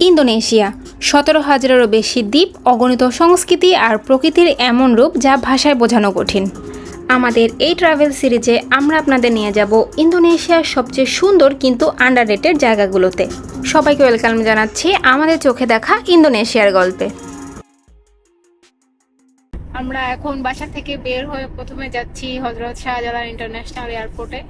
Indonesia 17,000-এরও বেশি দ্বীপ, অগণিত সংস্কৃতি আর প্রকৃতির এমন রূপ যা ভাষায় বোঝানো কঠিন। আমাদের এই ট্রাভেল সিরিজে আমরা আপনাদের নিয়ে যাব ইন্দোনেশিয়ার সবচেয়ে সুন্দর কিন্তু আন্ডাররেটেড জায়গাগুলোতে। সবাইকে ওয়েলকাম জানাচ্ছি আমাদের চোখে দেখা ইন্দোনেশিয়ার গল্পে। আমরা এখন বাসা থেকে বের হয়ে প্রথমে যাচ্ছি হযরত শাহজালাল ইন্টারন্যাশনাল এয়ারপোর্টে।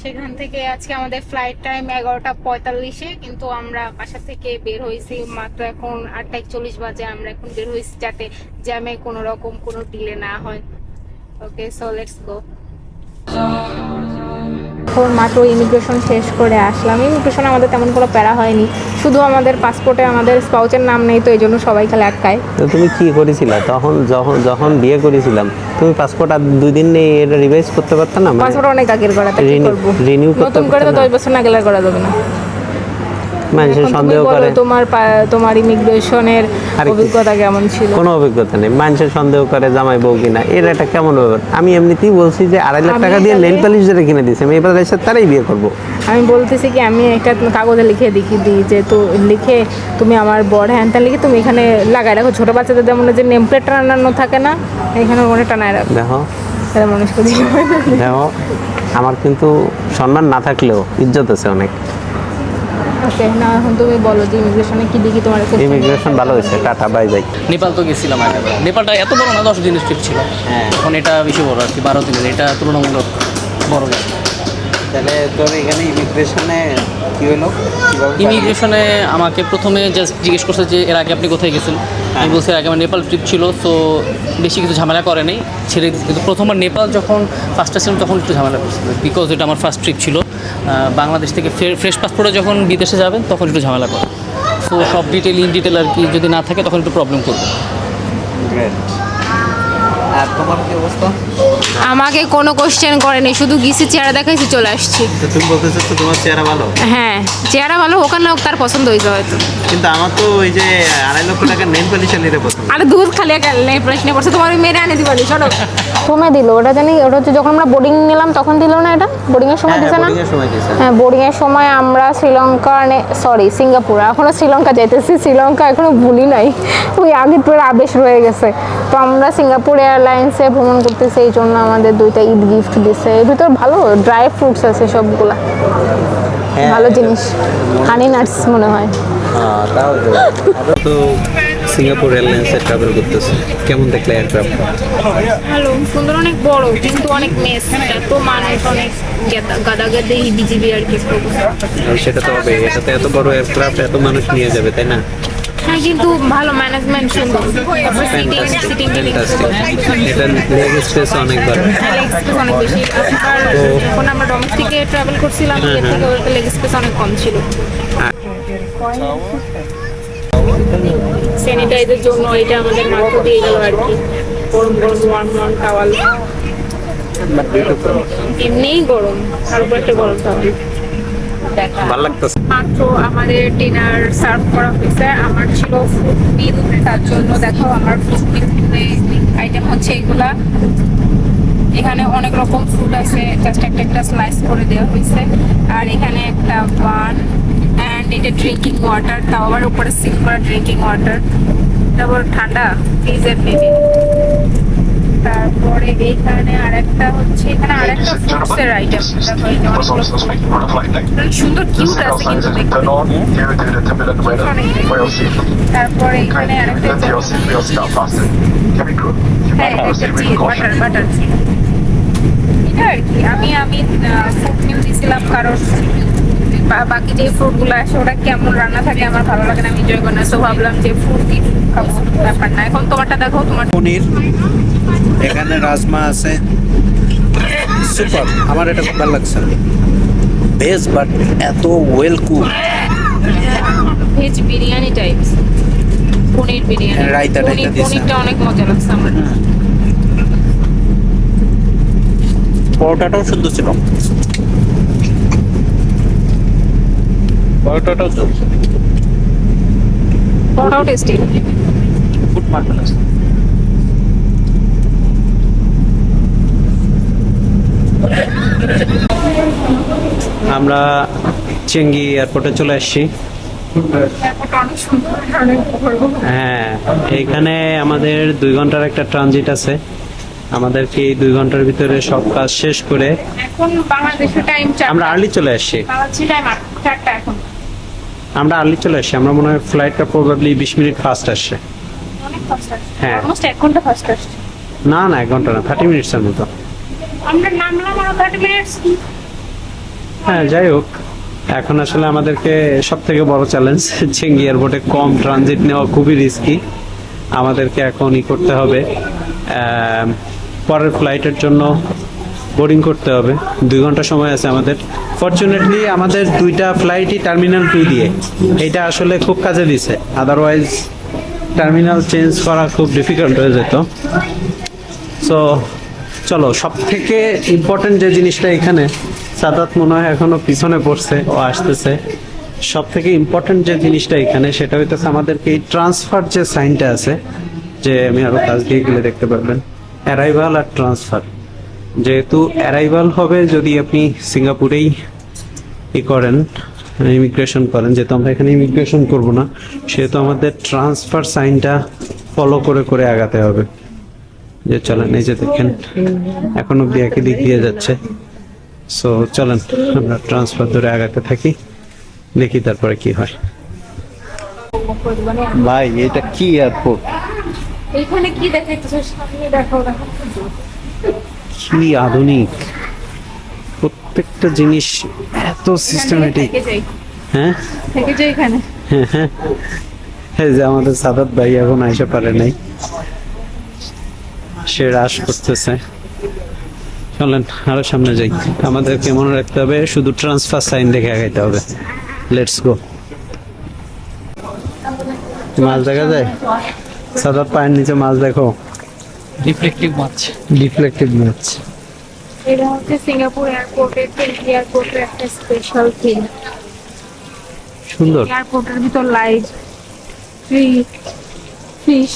সেখান থেকে আজকে আমাদের ফ্লাইট টাইম 11:45, কিন্তু আমরা বাসা থেকে বের হয়েছি মাত্র এখন 8:41 বাজে। আমরা এখন বের হয়েছি যাতে জ্যামে কোনো রকম কোনো ডিলে না হয়। ওকে, সো লেটস গো। এখন মাত্র ইমিগ্রেশন শেষ করে আসলাম। ইমিগ্রেশন আমাদের তেমন কোনো প্যারা হয়নি, শুধু আমাদের পাসপোর্টে আমাদের স্পাউচের নাম নেই, তো এই জন্য সবাই খালি আটকায়। তো তুমি কি করেছিলা তখন যখন বিয়ে করেছিলাম? তুমি পাসপোর্ট আর 2 দিন নেই এটা রিভাইজ করতে পারতা না? পাসপোর্ট অনেক আগের করা, তাই কি করব? রিনিউ করতে নতুন করে তো 10 বছর না গেলে করা যাবে না। মানুষের সন্দেহ করে। তোমার ইমিগ্রেশনের অভিজ্ঞতা কেমন ছিল? কোনো অভিজ্ঞতা নেই। মানুষের সন্দেহ করে জামাই বউ কিনা, এর একটা কেমন ব্যাপার? আমি এমনিতেই বলছি যে 2.5 লাখ টাকা দিয়ে নেল পালিশ যেটা কিনে দিয়েছি, আমি এবার এসে তারাই বিয়ে করবো। আমি বলতেছি কি, আমি একটা কাগজে লিখে দিই যে তো লিখে তুমি আমার বড় হ্যান ত্যান লিখে তুমি এখানে লাগাই রাখো। ছোট বাচ্চাদের যেমন যে নেম প্লেট টানানো থাকে না, এখানে মনে টানায় রাখো। দেখো মানুষ দেখো, আমার কিন্তু সম্মান না থাকলেও ইজ্জত আছে অনেক। ওকে, না এখন তুমি বলো যে ইমিগ্রেশনে কি দেখি তোমার? ইমিগ্রেশন ভালো হয়েছে, টাটা বাই বাই। নেপাল তো গেছিলাম আগে। নেপালটা এত বড় না, 10 দিনের ট্রিপ ছিল। হ্যাঁ, এখন এটা বেশি বড় আর কি, 12 দিনের। এটা তুলনামূলক বড় গেছে। তাহলে তোর এখানে ইমিগ্রেশনে কি হলো? ইমিগ্রেশনে আমাকে প্রথমে জাস্ট জিজ্ঞেস করছে যে এর আগে আপনি কোথায় গেছেন। আমি বলছি আগে আমার নেপাল ট্রিপ ছিল, তো বেশি কিছু ঝামেলা করে নেই, ছেড়ে দিচ্ছি। কিন্তু প্রথমবার নেপাল যখন ফার্স্টটা ছিলাম তখন একটু ঝামেলা করছিল, বিকজ এটা আমার ফার্স্ট ট্রিপ ছিল। বাংলাদেশ থেকে ফ্রেশ পাসপোর্টে যখন বিদেশে যাবেন তখন একটু ঝামেলা করে। সো সব ইন ডিটেল আর কি যদি না থাকে তখন একটু প্রবলেম করবে। আর তোমার কি অবস্থা? আমাকে কোনো কোশ্চেন করেনি, শুধু গিয়েছি, চেহারা দেখাইছি, চলে আসছি। তো তুমি বলতে চাচ্ছ তোমার চেহারা ভালো? হ্যাঁ, চেহারা ভালো, ওখানে লোক তার পছন্দ হয়েছে হয়তো। কিন্তু আমার তো ওই যে 2.5 লক্ষ টাকা নেল পালিশ নিতে পছন্দ। আরে দুধ খালি প্রশ্নে পড়ছে, তোমার ওই মেয়েরা এনে দিবানি। চলো, কমে দিল ওটা জানি। ওটা হচ্ছে যখন আমরা বোর্ডিং নিলাম তখন দিল না, এটা বোর্ডিং এর সময় দিছে না? হ্যাঁ, বোর্ডিং এর সময় আমরা সিঙ্গাপুর, এখনো শ্রীলঙ্কা যাইতেছি। শ্রীলঙ্কা এখনো ভুলি নাই, ওই আগের টুয়ের আবেশ রয়ে গেছে। তো আমরা সিঙ্গাপুর এয়ারলাইন্সে ভ্রমণ করতেছি, এই জন্য আমাদের 2টা ঈদ গিফট দিছে। এর ভিতর ভালো ড্রাই ফ্রুটস আছে সবগুলা, ভালো জিনিস। হানি নাটস মনে হয়। হ্যাঁ, তাও তো সিঙ্গাপুর এয়ারলাইন্সে ট্রাভেল করতেছে। কেমন দেখলে এয়ারক্রাফট? ভালো, সুন্দর, অনেক বড়, কিন্তু অনেক মেস, এত মানুষ, অনেক গাদাগাদি হিবিজিবি আর কি। সেটা তো হবে, এটাতে এত বড় এয়ারক্রাফট এত মানুষ নিয়ে যাবে, তাই না? হ্যাঁ, কিন্তু ভালো ম্যানেজমেন্ট, সুন্দর সিটিং এটা লেগ স্পেস অনেক বড়, অনেক বেশি। যখন আমরা ডোমেস্টিকে ট্রাভেল করছিলাম এর থেকে ওর লেগ স্পেস অনেক কম ছিল। স্যানিটাইজের জন্য এটা আমাদের মাত্র দিয়ে গেল আর কি, গরম গরম ওয়ার্ম টাওয়াল। এমনিই গরম, তার উপর একটা গরম টাওয়াল। ভালো লাগতেছে। মাত্র আমাদের ডিনার সার্ভ করা হয়েছে। আমার ছিল ফুড মিল, তার জন্য দেখো আমার ফুড মিল আইটেম হচ্ছে এগুলা। এখানে অনেক রকম ফুড আছে, জাস্ট একটা স্লাইস করে দেওয়া হয়েছে। আর এখানে একটা বান অ্যান্ড এটা ড্রিঙ্কিং ওয়াটার, তাও আবার উপরে সিল করা ড্রিঙ্কিং ওয়াটার, তারপর ঠান্ডা ফ্রিজের মেবি। তারপরে এইখানে আরেকটা হচ্ছে, এখানে আরেকটা ফ্রুটসের আইটেম, সুন্দর কিউট আছে কিন্তু দেখতে। তারপরে এখানে আরেকটা বাটার এটা আর কি। আমি ফ্রুট মিল দিয়েছিলাম, কারণ বাকি যে ফ্রুটগুলো আসে ওরা কেমন রান্না থাকে আমার ভালো লাগে না, আমি এনজয় করি না। তো ভাবলাম যে ফ্রুট দিয়ে খাবো, ব্যাপার না। এখন তোমারটা দেখো, তোমার পনির, এখানে রাজমা আছে, সুপার। আমার এটা খুব ভালো লাগছে, ভেজ বাট এত well cook. Veg biryani types, paneer biryani, পনিরটা অনেক মজা লাগছে আমার। পরোটাটাও সুন্দর ছিল, পরোটাও টেস্টি। Food market. আমরা চেঙ্গি এয়ারপোর্টে চলে আসছি। হ্যাঁ, এখানে আমাদের 2 ঘন্টার একটা ট্রানজিট আছে। আমাদেরকে এই 2 ঘন্টার ভিতরে সব কাজ শেষ করে এখন বাংলাদেশের টাইম আমরা আর্লি চলে আসছি। বাংলাদেশের টাইম 8টা এখন। আমরা আর্লি চলে আসছি। আমরা মনে হয় ফ্লাইটটা প্রবাবলি 20 মিনিট ফাস্ট আসছে। অনেক ফাস্ট আসছে। হ্যাঁ। অলমোস্ট 1 ঘন্টা ফাস্ট আসছে। না না, 1 ঘন্টা না, 30 মিনিটসের মতো। আমরা নামলাম আর 30 মিনিটস। হ্যাঁ, যাই হোক, এখন আসলে আমাদেরকে সব থেকে বড় চ্যালেঞ্জ চেঙ্গি এয়ারপোর্টে কম ট্রানজিট নেওয়া খুবই রিস্কি। আমাদেরকে এখন করতে হবে, পরের ফ্লাইটের জন্য বোর্ডিং করতে হবে। 2 ঘন্টা সময় আছে আমাদের। ফরচুনেটলি আমাদের 2টা ফ্লাইটই টার্মিনাল 2 দিয়ে, এটা আসলে খুব কাজে দিছে। আদারওয়াইজ টার্মিনাল চেঞ্জ করা খুব ডিফিকাল্ট হয়ে যেত। সো চলো, সব থেকে ইম্পর্টেন্ট যে জিনিসটা এখানে, সাদাত মনে হয় এখনো পিছনে পড়ছে, ও আসতেছে। সব থেকে ইম্পর্টেন্ট যে জিনিসটা এখানে, সেটা হইতেছে আমাদেরকে এই ট্রান্সফার যে সাইনটা আছে, যে আমি আরো কাজ দিয়ে গেলে দেখতে পারবেন, অ্যারাইভাল আর ট্রান্সফার। যেহেতু অ্যারাইভাল হবে যদি আপনি সিঙ্গাপুরেই করেন, ইমিগ্রেশন করেন, যেহেতু আমরা এখানে ইমিগ্রেশন করব না, সেহেতু আমাদের ট্রান্সফার সাইনটা ফলো করে করে আগাতে হবে। যে চলেন, এই যে দেখেন এখন অব্দি একই দিক দিয়ে যাচ্ছে। সো চলেন আমরা ট্রান্সফার ধরে আগাতে থাকি, দেখি তারপরে কি হয়। ভাই, এটা কি এয়ারপোর্ট? এইখানে কি দেখাইতেছো? সামনে দেখাও, দেখাও। কি আধুনিক, প্রত্যেকটা জিনিস এত সিস্টেমেটিক। থেকে যাই, হ্যাঁ, থেকে যাই এখানে। এই যে আমাদের সাদাত ভাই এখন আইসা পারে নাই, সে রাশ করতেছে। চলেন আরো সামনে যাই। আমাদেরকে মনে রাখতে হবে শুধু ট্রান্সফার সাইন দেখে আগাইতে হবে। Let's go. মাছ দেখা যায়? সাদাত পায়ের নিচে মাছ দেখো, রিফ্লেক্টিভ মাছ। রিফ্লেক্টিভ মাছ। এটা হচ্ছে সিঙ্গাপুর এয়ারপোর্টের, এয়ারপোর্টের একটা স্পেশাল থিং। সুন্দর, এয়ারপোর্টের ভিতর লাইভ ফিশ,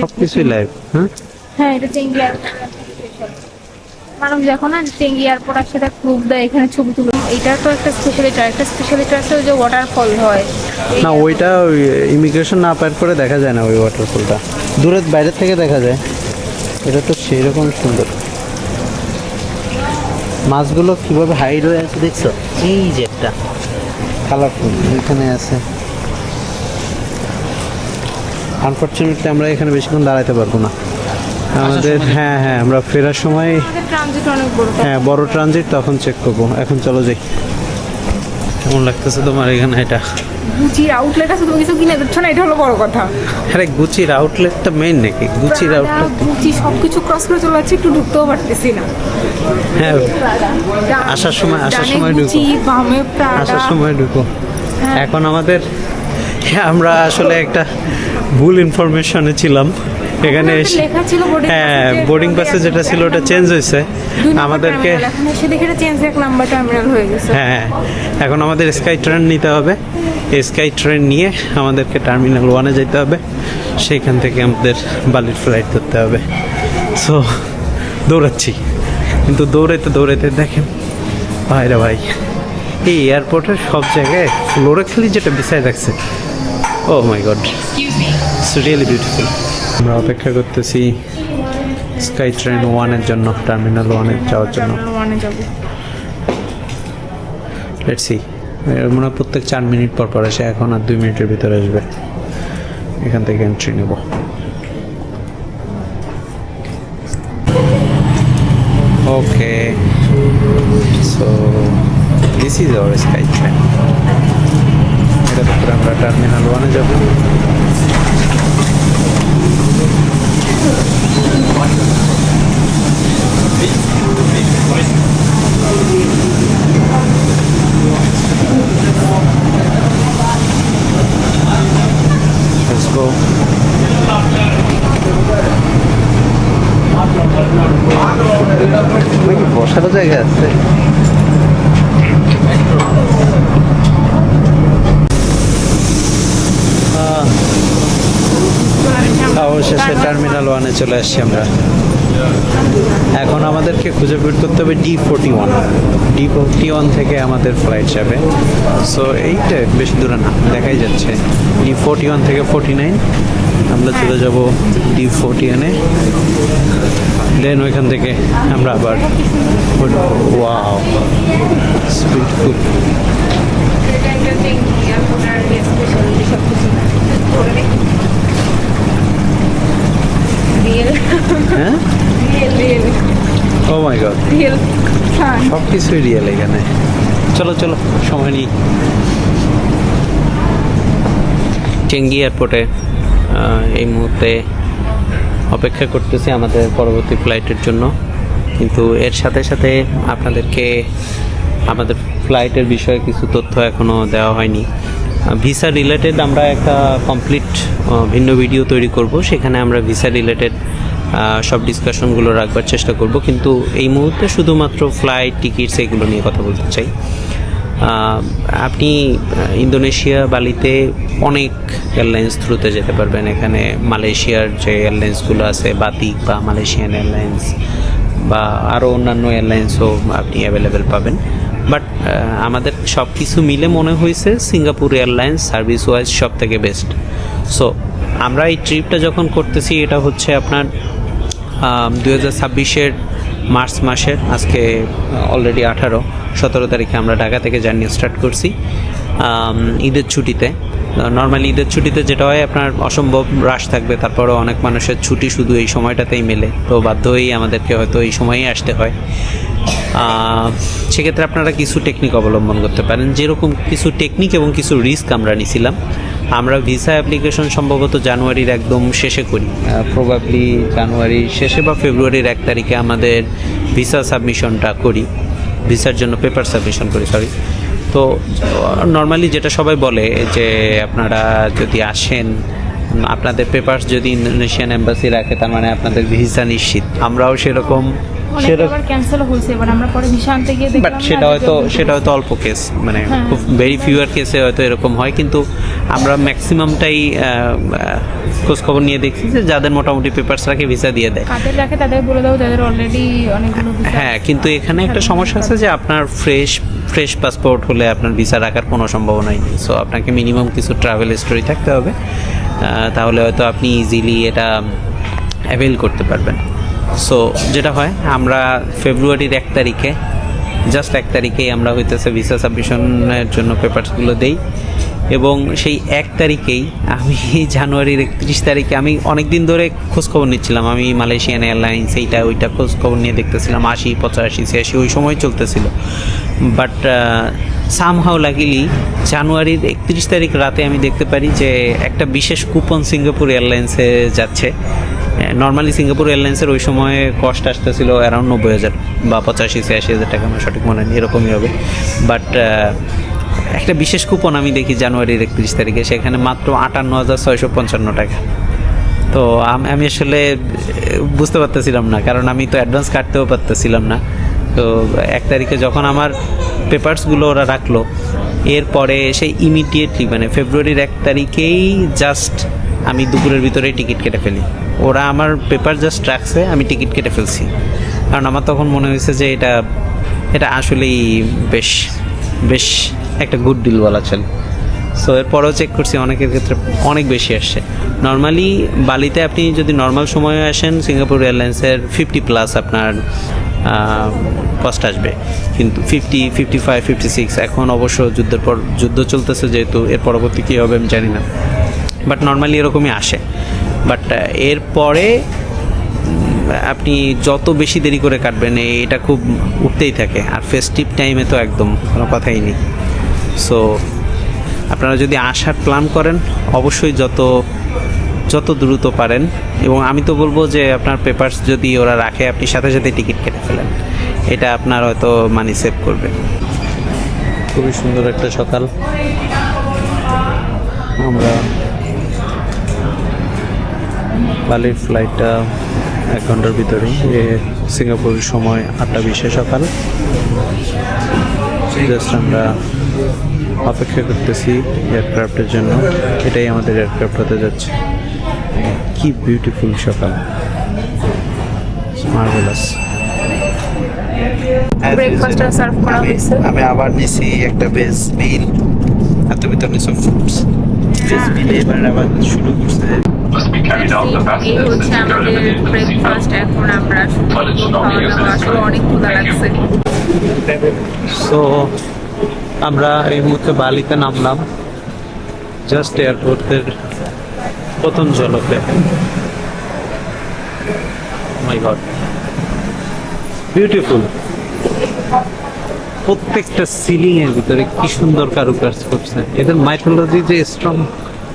সবকিছুই লাইভ। হ্যাঁ, হ্যাঁ, এটা চেঙ্গি এয়ারপোর্ট স্পেশাল। মানুষ যখন না চেঙ্গি এয়ারপোর্ট আসে, সেটা প্রুফ দেয়, এখানে ছবি তুলে। এটার তো একটা স্পেশালিটি, একটা স্পেশালিটি আছে ওই যে ওয়াটারফল হয়। না ওইটা ইমিগ্রেশন না পার করে দেখা যায় না, ওই ওয়াটারফলটা দূরের বাইরে থেকে দেখা যায়। এটা তো সেই রকম সুন্দর। মাছগুলো কিভাবে হাইড হয়ে আছে দেখছো? এই যে একটা কালারফুল এখানে আছে। আনফরচুনেটলি আমরা এখানে বেশিক্ষণ দাঁড়াতে পারবো না আমাদের। হ্যাঁ হ্যাঁ, আমরা ফেরার সময়, ট্রানজিট অনেক বড়। হ্যাঁ বড় ট্রানজিট, তখন চেক করবো। এখন চলো যাই। কেমন লাগতেছে তোমার এখানে? এটা গুচির আউটলেট আছে, তুমি কিছু কিনে দিচ্ছ না, এটা হলো বড় কথা। আরে গুচির আউটলেটটা মেইন নাকি? গুচির আউটলেট, গুচি সবকিছু ক্রস করে চলে যাচ্ছে, একটু ঢুকতেও পারতেছি না। হ্যাঁ আসার সময় গুচি, বামে প্রাডা। আসার সময় ঢুকো। হ্যাঁ। এখন আমাদের, আমরা আসলে একটা ভুল ইনফরমেশনে ছিলাম এখানে এসে। লেখা ছিল বোর্ডিং পাসে, হ্যাঁ, বোর্ডিং পাসে যেটা ছিল ওটা চেঞ্জ হয়েছে আমাদেরকে। এখন এসে দেখে এটা চেঞ্জ, 1 নাম্বার টার্মিনাল হয়ে গেছে। হ্যাঁ, এখন আমাদের স্কাই ট্রেন নিতে হবে। স্কাই ট্রেন নিয়ে আমাদেরকে টার্মিনাল 1-এ যেতে হবে। সেইখান থেকে আমাদের বালির ফ্লাইট ধরতে হবে। সো দৌড়াচ্ছি, কিন্তু দৌড়াইতে দৌড়াইতে দেখেন ভাইরা ভাই, এই এয়ারপোর্টের সব জায়গায় ফ্লোরে খালি যেটা বিছায় রাখছে, ও my god, it's really beautiful. আমরা অপেক্ষা করতেছি স্কাই ট্রেন 1-এর জন্য, টার্মিনাল 1-এ যাওয়ার জন্য। ওয়ানে যাব। Let's see. মনে হয় প্রত্যেক 4 মিনিট পর পর আসে, এখন আর 2 মিনিটের ভিতরে আসবে। এখান থেকে এন্ট্রি নেব। Okay, so this is our sky train. এটা তারপরে আমরা টার্মিনাল 1-এ যাব। Let's go. বসারও জায়গা আছে। খাওয়া অবশেষে টার্মিনাল 1-এ চলে আসছি আমরা। এখন আমাদেরকে খুঁজে বের করতে হবে D41। D41 থেকে আমাদের ফ্লাইট যাবে। সো এইটা বেশি দূরে না, দেখাই যাচ্ছে। D41 থেকে 49 আমরা চলে যাব D41-এ, দেন ওইখান থেকে আমরা আবার ওয়াও বিউটিফুল। হ্যাঁ, ও মাই গড, সব কিছুই রিয়েল এখানে। চলো চলো, সময় নিই। চেঙ্গি এয়ারপোর্টে এই মুহূর্তে অপেক্ষা করতেছি আমাদের পরবর্তী ফ্লাইটের জন্য, কিন্তু এর সাথে সাথে আপনাদেরকে আমাদের ফ্লাইটের বিষয়ে কিছু তথ্য এখনও দেওয়া হয়নি। ভিসা রিলেটেড আমরা একটা কমপ্লিট ভিন্ন ভিডিও তৈরি করব, সেখানে আমরা ভিসা রিলেটেড সব ডিসকাশনগুলো রাখবার চেষ্টা করব, কিন্তু এই মুহূর্তে শুধুমাত্র ফ্লাইট টিকিটস এগুলো নিয়ে কথা বলতে চাই। আপনি ইন্দোনেশিয়া বালিতে অনেক এয়ারলাইন্স থ্রুতে যেতে পারবেন। এখানে মালয়েশিয়ার যে এয়ারলাইন্সগুলো আছে, বাতিক বা মালয়েশিয়ান এয়ারলাইন্স বা আরও অন্যান্য এয়ারলাইন্সও আপনি অ্যাভেলেবেল পাবেন। বাট আমাদের সব কিছু মিলে মনে হয়েছে সিঙ্গাপুর এয়ারলাইন্স সার্ভিস ওয়াইজ সব থেকে বেস্ট। সো আমরা এই ট্রিপটা যখন করতেছি, এটা হচ্ছে আপনার 2026-এর মার্চ মাসের, আজকে অলরেডি 17 তারিখে আমরা ঢাকা থেকে জার্নি স্টার্ট করছি ঈদের ছুটিতে। নর্মালি ঈদের ছুটিতে যেটা হয় আপনার অসম্ভব রাশ থাকবে, তারপরেও অনেক মানুষের ছুটি শুধু এই সময়টাতেই মেলে, তো বাধ্য হয়েই আমাদেরকে হয়তো এই সময়েই আসতে হয়। সেক্ষেত্রে আপনারা কিছু টেকনিক অবলম্বন করতে পারেন, যেরকম কিছু টেকনিক এবং কিছু রিস্ক আমরা নিছিলাম। আমরা ভিসা অ্যাপ্লিকেশন সম্ভবত জানুয়ারির একদম শেষে করি, প্রবাবলি জানুয়ারির শেষে বা ফেব্রুয়ারির 1 তারিখে আমাদের ভিসা সাবমিশনটা করি, ভিসার জন্য পেপার সাবমিশন করি, সরি। তো নর্মালি যেটা সবাই বলে যে আপনারা যদি আসেন, আপনাদের পেপারস যদি ইন্দোনেশিয়ান এম্বাসি রাখে, তার মানে আপনাদের ভিসা নিশ্চিত। আমরাও সেরকম ক্যান্সেল হয়েছে, এবার আমরা পরে ভিসা আনতে গিয়ে বাট সেটা হয়তো অল্প কেস, মানে খুব ভেরি ফিউয়ার কেসে হয়তো এরকম হয়, কিন্তু আমরা ম্যাক্সিমামটাই খোঁজখবর নিয়ে দেখছি যে যাদের মোটামুটি পেপারস রাখে ভিসা দিয়ে দেয়। কাদের রাখে তাদের বলে দাও, যাদের অলরেডি অনেকগুলো ভিসা। হ্যাঁ, কিন্তু এখানে একটা সমস্যা আছে যে আপনার ফ্রেশ পাসপোর্ট হলে আপনার ভিসা রাখার কোনো সম্ভাবনাই নেই। সো আপনাকে মিনিমাম কিছু ট্রাভেল হিস্টোরি থাকতে হবে, তাহলে হয়তো আপনি ইজিলি এটা অ্যাভেল করতে পারবেন। সো যেটা হয়, আমরা ফেব্রুয়ারির 1 তারিখে, জাস্ট 1 তারিখেই আমরা হইতেছে ভিসা সাবমিশনের জন্য পেপারসগুলো দেই, এবং সেই 1 তারিখেই আমি জানুয়ারির 31 তারিখে আমি অনেক দিন ধরে খোঁজখবর নিচ্ছিলাম। আমি মালয়েশিয়ান এয়ারলাইন্স এইটা ওইটা খোঁজখবর নিয়ে দেখতেছিলাম, 80, 85, 86 ওই সময় চলতেছিল। বাট সামহাও লাগিলি জানুয়ারির 31 তারিখ রাতে আমি দেখতে পারি যে একটা বিশেষ কুপন সিঙ্গাপুর এয়ারলাইন্সে যাচ্ছে। নর্মালি সিঙ্গাপুর এয়ারলাইন্সের ওই সময়ে কস্ট আসতেছিল অ্যারাউন্ড 90,000 বা 85-86,000 টাকা, আমার সঠিক মনে নেই, এরকমই হবে। বাট একটা বিশেষ কুপন আমি দেখি জানুয়ারির 31 তারিখে, সেখানে মাত্র 58,655 টাকা। তো আমি আসলে বুঝতে পারতেছিলাম না, কারণ আমি তো অ্যাডভান্স কাটতেও পারতেছিলাম না। তো 1 তারিখে যখন আমার পেপারসগুলো ওরা রাখলো, এরপরে সেই ইমিডিয়েটলি মানে ফেব্রুয়ারির 1 তারিখেই জাস্ট আমি দুপুরের ভিতরেই টিকিট কেটে ফেলি। ওরা আমার পেপার জাস্ট রাখছে, আমি টিকিট কেটে ফেলছি, কারণ আমার তখন মনে হয়েছে যে এটা আসলেই বেশ একটা গুড ডিল বলা চলে। সো এরপরেও চেক করছি, অনেকের ক্ষেত্রে অনেক বেশি আসছে। নর্মালি বালিতে আপনি যদি নর্মাল সময়ে আসেন, সিঙ্গাপুর এয়ারলাইন্সের 50+ আপনার কস্ট আসবে, কিন্তু 50, 55, 56 এখন অবশ্য যুদ্ধের পর যুদ্ধ চলতেছে, যেহেতু এর পরবর্তী কী হবে আমি জানি না, বাট নর্মালি এরকমই আসে। বাট এরপরে আপনি যত বেশি দেরি করে কাটবেন এটা খুব উঠতেই থাকে, আর ফেস্টিভ টাইমে তো একদম কোনো কথাই নেই। সো আপনারা যদি আসার প্ল্যান করেন, অবশ্যই যত দ্রুত পারেন, এবং আমি তো বলবো যে আপনার পেপারস যদি ওরা রাখে, আপনি সাথে সাথে টিকিট কেটে ফেলেন, এটা আপনার হয়তো মানি সেভ করবে। খুবই সুন্দর একটা সকাল। আমরা বালির ফ্লাইটটা 1 ঘন্টার ভিতরেই, সিঙ্গাপুরের সময় 8:20 সকাল। জাস্ট আমরা অপেক্ষা করতেছি এয়ারক্রাফটের জন্য, এটাই আমাদের এয়ারক্রাফট হতে যাচ্ছে। কি কি বিউটিফুল সকাল, মার্ভেলাস। ব্রেকফাস্ট সার্ভ করা হয়েছে। আমি আবার নিছি একটা ভেজ মিল, আর তুমি তো নিছো ফ্রুটস। ভেজ মিল এবার আবার শুরু করছে। এই হচ্ছে আমাদের ব্রেকফাস্ট। এখন আমরা খাওয়া দাওয়া, আসলে অনেক ক্ষুধা লাগছে। সো আমরা এই মুহূর্তে বালিতে নামলাম, জাস্ট এয়ারপোর্টের প্রথম ঝলকে। মাই গড, বিউটিফুল। প্রত্যেকটা সিলিং এর ভিতরে কি সুন্দর কারুকাজ করছে। এদের মাইথোলজি যে স্ট্রং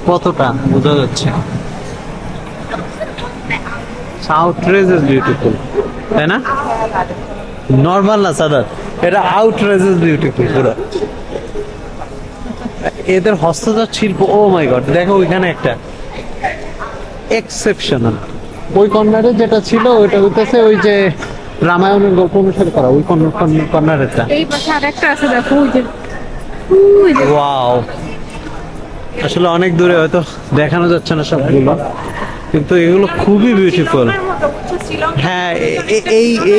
কতটা বোঝা যাচ্ছে। আউটরেজেস বিউটিফুল, তাই না? নর্মাল না সাদাত, এটা আউটরেজেস বিউটিফুল পুরো। এদের হস্তজাত শিল্প, ও মাই গড, দেখো ওইখানে একটা এক্সেপশনাল। ওই কর্নারে যেটা ছিল ওইটা হইতেছে ওই যে রামায়ণের গল্প অনুসারে করা, ওই কর্নারেরটা। এই পাশে আরেকটা আছে, দেখো ওই যে। ওয়াও, আসলে অনেক দূরে হয়তো দেখানো যাচ্ছে না সবগুলো, কিন্তু এগুলো খুবই বিউটিফুল। হ্যাঁ,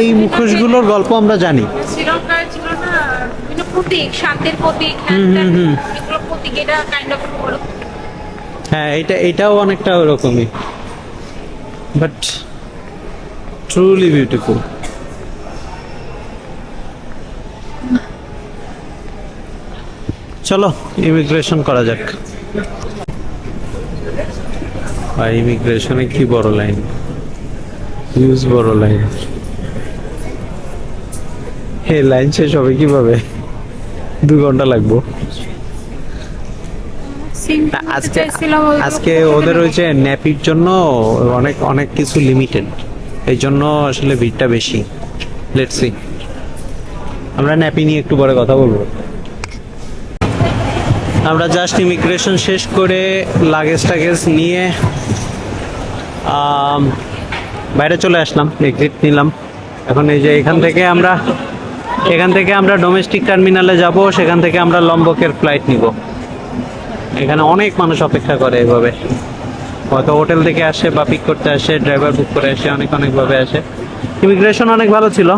এই মুখোশগুলোর গল্প আমরা জানি। শ্রীলঙ্কায় ছিল না বিভিন্ন প্রতীক, শান্তির প্রতীক, এগুলো প্রতীক, এটা কাইন্ড অফ। হ্যাঁ, এটাও অনেকটা ওরকমই, বাট ট্রুলি বিউটিফুল। চলো ইমিগ্রেশন করা যাক। আর ইমিগ্রেশনে কি বড় লাইন, হিউজ বড় লাইন। এই লাইন শেষ হবে কিভাবে? 2 ঘন্টা লাগবো। আজকে ওদের হচ্ছে ন্যাপির জন্য অনেক অনেক কিছু লিমিটেড, এই জন্য আসলে ভিড়টা বেশি। লেটস সি, আমরা ন্যাপি নিয়ে একটু পরে কথা বলবো। আমরা জাস্ট ইমিগ্রেশন শেষ করে লাগেজ টাগেজ নিয়ে বাইরে চলে আসলাম, এক্সিট নিলাম। এখন এই যে এখান থেকে আমরা ডোমেস্টিক টার্মিনালে যাব, সেখান থেকে আমরা লম্বকের ফ্লাইট নিব। এখানে অনেক মানুষ অপেক্ষা করে এভাবে, হয়তো হোটেল থেকে আসে বা পিক করতে আসে, ড্রাইভার বুক করে আসে, অনেকভাবে আসে। ইমিগ্রেশন অনেক ভালো ছিল।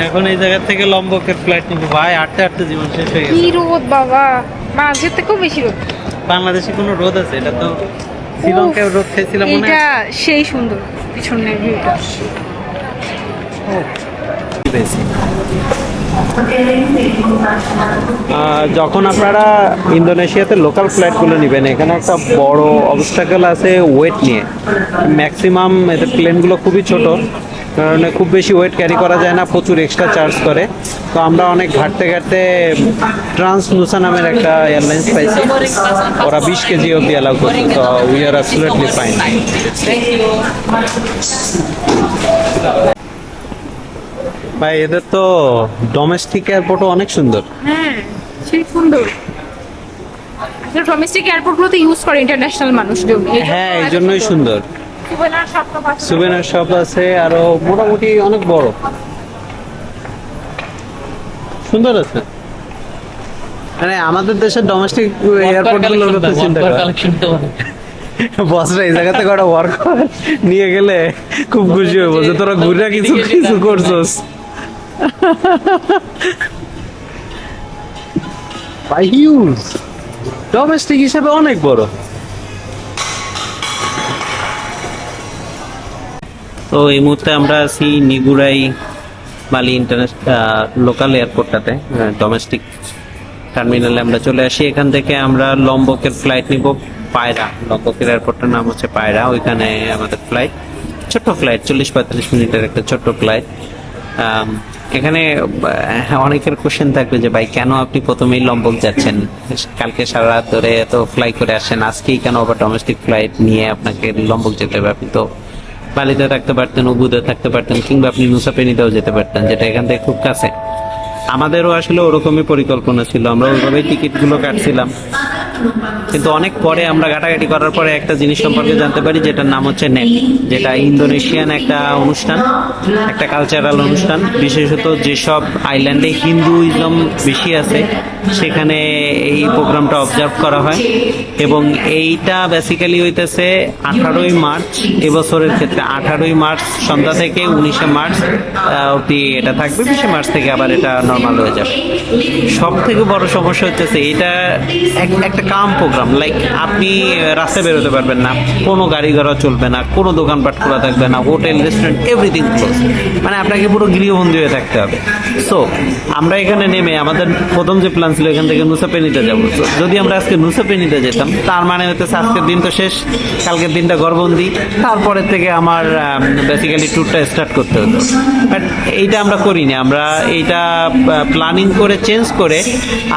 এখন এই জায়গা থেকে লম্বকের ফ্লাইট নিব। ভাই হাঁটতে হাঁটতে জীবন শেষ হয়ে গেছে। কি রোদ বাবা, মাঝে থেকেও বেশি রোদ। বাংলাদেশে কোনো রোদ আছে? এটা তো শ্রীলঙ্কায় রোদ খেয়েছিলাম মনে এটা আছে। সেই সুন্দর পিছনের ভিউটা। যখন আপনারা ইন্দোনেশিয়াতে লোকাল ফ্লাইটগুলো নেবেন, এখানে একটা বড় অবস্টাকেল আছে ওয়েট নিয়ে। ম্যাক্সিমাম এদের প্লেনগুলো খুবই ছোট, কারণে খুব বেশি ওয়েট ক্যারি করা যায় না, প্রচুর এক্সট্রা চার্জ করে। তো আমরা অনেক ঘাটতে ট্রান্সনুসা নামের একটা এয়ারলাইন্স পাইছি, ওরা 20 কেজি অব্দি অ্যালাউ করছে। তো উই আর অ্যাবসলিউটলি ফাইন। ভাই এদের তো ডোমেস্টিক এয়ারপোর্টও অনেক সুন্দর। হ্যাঁ, সেই সুন্দর। আসলে ডোমেস্টিক এয়ারপোর্টগুলোতে ইউজ করে ইন্টারন্যাশনাল মানুষজন। হ্যাঁ, এই জন্যই সুন্দর। সুবেনার শপ আছে, আরো মোটামুটি অনেক বড়, সুন্দর আছে। মানে আমাদের দেশের ডোমেস্টিক এয়ারপোর্ট গুলোর কথা চিন্তা করা, বসরা এই জায়গাতে কটা ওয়ার্ক নিয়ে গেলে খুব খুশি হইব যে তোরা ঘুরে কিছু করছস। হিউজ, ডোমেস্টিক হিসেবে অনেক বড়। তো এই মুহূর্তে আমরা আছি নিগুরাই বালি ইন্টারন্যাশনাল লোকাল এয়ারপোর্টটাতে, ডোমেস্টিক টার্মিনালে আমরা চলে আসি। এখান থেকে আমরা লম্বকের ফ্লাইট নিব পায়রা। লম্বকের এয়ারপোর্টটার নাম হচ্ছে পায়রা, ওইখানে আমাদের ফ্লাইট, ছোট্ট ফ্লাইট, 40-45 মিনিটের একটা ছোট্ট ফ্লাইট। এখানে অনেকের কোশ্চেন থাকবে যে ভাই কেন আপনি প্রথমেই লম্বক যাচ্ছেন, কালকে সারা রাত ধরে এত ফ্লাই করে আসেন, আজকেই কেন আবার ডোমেস্টিক ফ্লাইট নিয়ে আপনাকে লম্বক যেতে হবে? আপনি তো বালিতে থাকতে পারতেন, উবুদে থাকতে পারতেন, কিংবা আপনি নুসা পেনিতেও যেতে পারতেন, যেটা এখান থেকে খুব কাছে। আমাদেরও আসলে ওরকমই পরিকল্পনা ছিল, আমরা ওইভাবেই টিকিটগুলো কাটছিলাম। কিন্তু অনেক পরে আমরা ঘাটাঘাটি করার পরে একটা জিনিস সম্পর্কে জানতে পারি, যেটার নাম হচ্ছে নেপি, যেটা ইন্দোনেশিয়ান একটা অনুষ্ঠান, একটা কালচারাল অনুষ্ঠান। বিশেষত যেসব আইল্যান্ডে হিন্দুইজম বেশি আছে সেখানে এই প্রোগ্রামটা অবজার্ভ করা হয়। এবং এইটা বেসিক্যালি হইতেছে 18ই মার্চ, এবছরের ক্ষেত্রে 18ই মার্চ সন্ধ্যা থেকে 19শে মার্চ অবধি এটা থাকবে। 20শে মার্চ থেকে আবার এটা নর্মাল হয়ে যাবে। সব থেকে বড় সমস্যা হচ্ছে এটা একটা কাম প্রোগ্রাম, লাইক আপনি রাস্তায় বেরোতে পারবেন না, কোনো গাড়ি ঘোড়া চলবে না, কোনো দোকানপাট খোলা থাকবে না, হোটেল রেস্টুরেন্ট এভরিথিং ক্লোজ, মানে আপনাকে পুরো গৃহবন্দী হয়ে থাকতে হবে। সো আমরা এখানে নেমে আমাদের প্রথম যে প্ল্যান ছিল এখান থেকে নুসাপেনিতে যাবো। যদি আমরা আজকে নুসাপেনিতে যেতাম তার মানে হচ্ছে আজকের দিন তো শেষ, কালকের দিনটা ঘরবন্দি, তারপরের থেকে আমার বেসিক্যালি ট্যুরটা স্টার্ট করতে হতো। বাট এইটা আমরা করিনি, আমরা এইটা প্ল্যানিং করে চেঞ্জ করে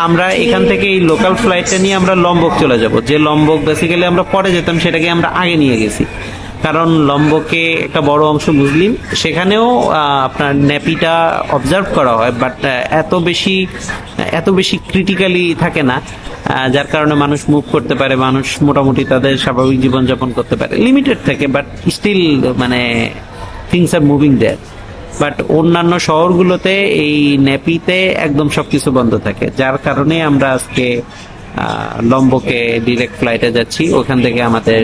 আমরা এখান থেকে এই লোকাল ফ্লাইটটা নিয়ে আমরা লম্বক চলে যাব। যে লম্বক বেসিক্যালি আমরা পরে যেতাম সেটাকে আমরা আগে নিয়ে গেছি, কারণ লম্বকে একটা বড় অংশ মুসলিম, সেখানেও আপনার নেপিটা অবজার্ভ করা হয়, বাট এত বেশি ক্রিটিক্যালি থাকে না, যার কারণে মানুষ মুভ করতে পারে, মানুষ মোটামুটি তাদের স্বাভাবিক জীবনযাপন করতে পারে, লিমিটেড থাকে, বাট স্টিল মানে things are moving there. But অন্যান্য শহরগুলোতে এই নেপিতে একদম সবকিছু বন্ধ থাকে, যার কারণে আমরা আজকে লম্বকে ডিরেক্ট ফ্লাইটে যাচ্ছি, ওখান থেকে আমাদের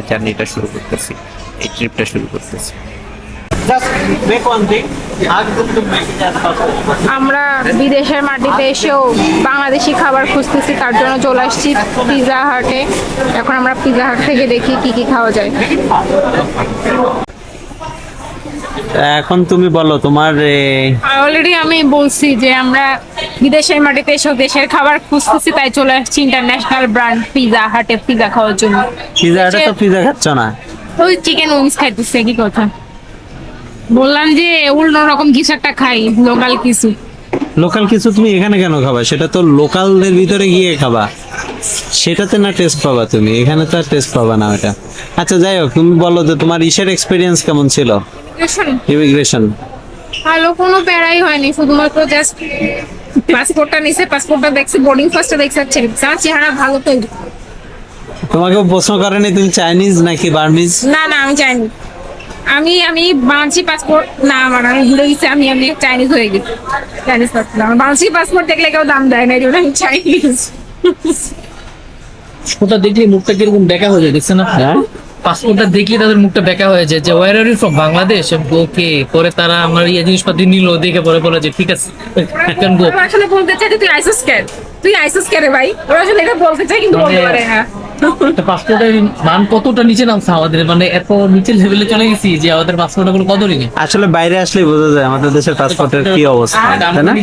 জার্নিটা শুরু করতেছি, এই ট্রিপটা শুরু করতেছি। আমরা বিদেশের মাটিতে এসেও বাংলাদেশি খাবার খুঁজতেছি, তার জন্য চলে আসছি পিৎজা হাটে। এখন আমরা পিৎজা হাট থেকে দেখি কি কি খাওয়া যায়। এখন তুমি বলো তোমার অলরেডি আমি বলছি যে আমরা বিদেশের মাটিতে এসেও দেশের খাবার খুঁজতেছি, তাই চলে আসছি ইন্টারন্যাশনাল ব্র্যান্ড পিৎজা হাটে পিৎজা খাওয়ার জন্য। পিৎজাটা তো পিৎজা খাচ্ছ না, ওই চিকেন উইংস খাইতেছে। কি কথা, বললাম যে অন্য রকম কিছু একটা খাই, লোকাল কিছু। লোকাল কিছু তুমি এখানে কেন খাবা? সেটা তো লোকালদের ভিতরে গিয়ে খাবা, সেটাতে না টেস্ট পাবা তুমি, এখানে তো আর টেস্ট পাবা না ওটা। আচ্ছা যাই হোক, তুমি বলো যে তোমার ইসের এক্সপিরিয়েন্স কেমন ছিল ইমিগ্রেশন? ভালো, কোনো প্যারাই হয়নি, শুধুমাত্র জাস্ট পাসপোর্টটা নিছে, পাসপোর্টটা দেখছি, বোর্ডিং ফার্স্টে দেখছি, আমার চেহারা ভালো তো। তোমাকে প্রশ্ন করেনি তুমি চাইনিজ নাকি বার্মিজ? না না, আমি চাইনি, আমি বাংলাদেশি পাসপোর্ট না, আমার আমি ভুলে গেছি, আমি চাইনিজ হয়ে গেছি। চাইনিজ পাসপোর্ট, আমার বাংলাদেশি পাসপোর্ট দেখলে কেউ দাম দেয় না, এই জন্য আমি চাইনিজ। ওটা দেখলে মুখটা কিরকম দেখা হয়ে যায়, দেখছেন না? হ্যাঁ, পাসপোর্টটা দেখলে তাদের মুখটা বেঁকা হয়ে যায়, যে where are you from Bangladesh, okay. পরে তারা আমার এই জিনিসপাতি নিল, দেখে পরে বলে যে ঠিক আছে ক্যান গো। ওরা আসলে বলতে চাই যে তুই আইসোস কেন, তুই আইসোস কেন ভাই, ওরা আসলে এটা বলতে চাই কিন্তু বলতে পারে না। পাসপোর্টের মান কতটা নিচে নামছে আমাদের, মানে এত নিচে লেভেলে চলে গেছি যে আমাদের পাসপোর্টের কোনো কদরই নেই। আসলে বাইরে আসলেই বোঝা যায় আমাদের দেশের পাসপোর্টের কি অবস্থা, তাই না?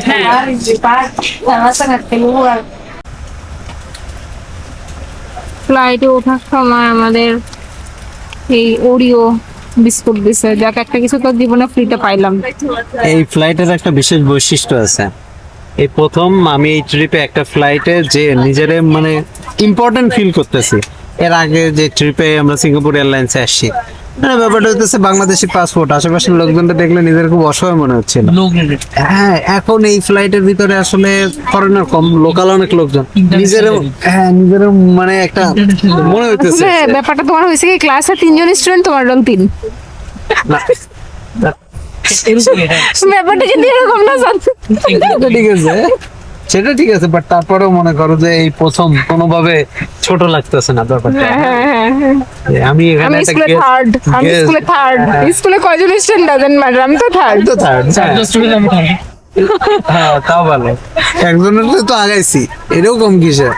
ফ্লাইটে ওঠার সময় আমাদের এই ওরিও বিস্কুট দিছে, যাক একটা কিছু তো জীবনে ফ্রিতে পাইলাম। এই ফ্লাইটের একটা বিশেষ বৈশিষ্ট্য আছে, এই প্রথম আমি এই ট্রিপে একটা ফ্লাইটে যে নিজের মানে ইম্পর্টেন্ট ফিল করতেছি। এর আগে যে ট্রিপে আমরা সিঙ্গাপুর এয়ারলাইন্সে আসছি, মানে ব্যাপারটা হচ্ছে বাংলাদেশি পাসপোর্ট, আশেপাশের লোকজনটা দেখলে নিজের খুব অসহায় মনে হচ্ছিল। হ্যাঁ, এখন এই ফ্লাইটের ভিতরে আসলে ফরেনার কম, লোকাল অনেক লোকজন, নিজের মানে একটা মনে হইতেছে। ব্যাপারটা তোমার হয়েছে কি, ক্লাসে 3 জন স্টুডেন্ট, তোমার রং 3। ব্যাপারটা যদি এরকম না জানতো। ঠিক আছে, সেটা ঠিক আছে, বাট তারপরেও মনে করো যে এই প্রথম কোনোভাবে ছোট লাগতেছে না ব্যাপারটা। আমি এখানে একটা স্কুলে থার্ড, আমি স্কুলে থার্ড, স্কুলে কয়জন স্টুডেন্ট ডাজন্ট ম্যাটার, আমি তো থার্ড। হ্যাঁ, তাও ভালো, একজনের তো আগাইছি, এরকম কিসে।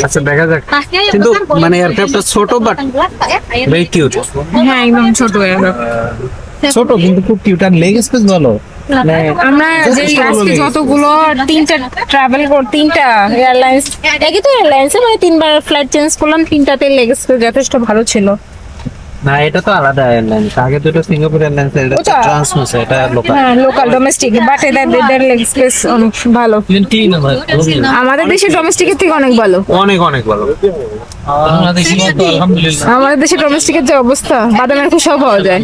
আচ্ছা দেখা যাক, কিন্তু মানে এয়ারক্রাফটটা ছোট বাট ভেরি কিউট। হ্যাঁ, একদম ছোট এয়ারক্রাফট, ছোট কিন্তু খুব কিউট, আর লেগ স্পেস ভালো। আমরা যে আজকে যতগুলো তিনটা এয়ারলাইন্স, একই তো এয়ারলাইন্সে মানে 3বার ফ্লাইট চেঞ্জ করলাম, 3টাতে লেগ স্পেস যথেষ্ট ভালো ছিল। না, এটা তো আলাদা এয়ারলাইন্স, আগে দুটো সিঙ্গাপুর এয়ারলাইন্স, এটা ট্রান্সমস, এটা লোকাল। হ্যাঁ, লোকাল ডোমেস্টিক, বাট এদের লেগ স্পেস অনেক ভালো। আমাদের দেশে ডোমেস্টিকের থেকে অনেক ভালো, অনেক অনেক ভালো। আমাদের দেশে ডোমেস্টিকের যে অবস্থা, বাদামের খোসাও পাওয়া যায়।